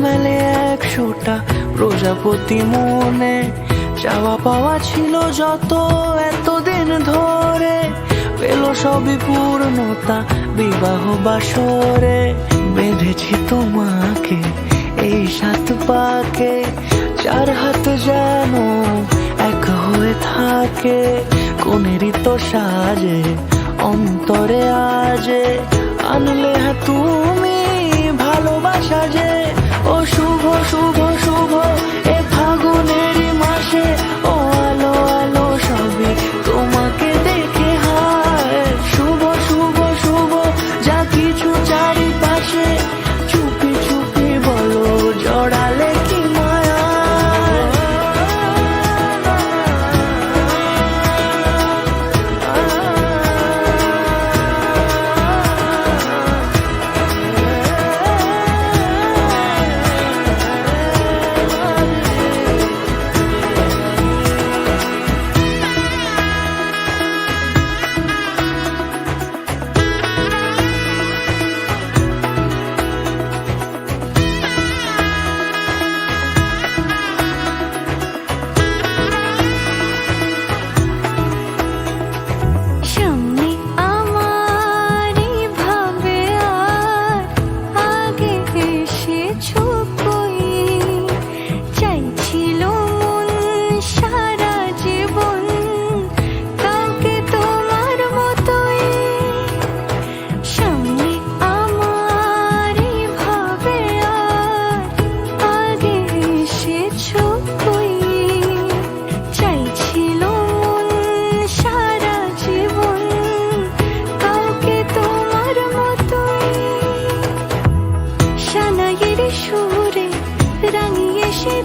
মেলে 100টা প্রজাপতি মনে, চাওয়া পাওয়া ছিল যত এতদিন ধরে, পেল সবই পূর্ণতা বিবাহ বাসরে। বেঁধেছি তোমাকে এই 7 পাকে, 4 হাত যেন এক হয়ে থাকে। কোনেরই তো সাজে অন্তরে আজে, আনলে তুমি ভালোবাসা যে। ও শুভ শুভ শুভ এ ফাগুনেরই মাসে, ও আলো আলো সবই তোমাকে দেখে হায়। শুভ শুভ শুভ যা কিছু চারিপাশে, চুপি চুপি বলো জড়ালে কি মায়া।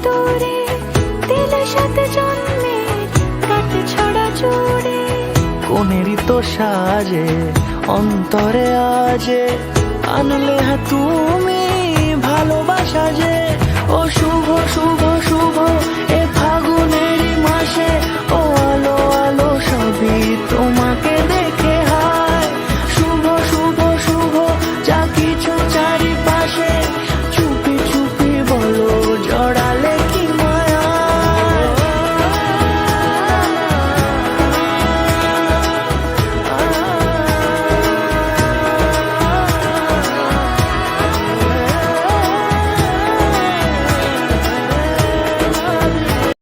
দূরে দিলের সাথে জন্মে কাটে ছড়া জুড়ে। কোনেরই তো সাজে অন্তরে আজে, আনলে তুমি ভালোবাসা যে।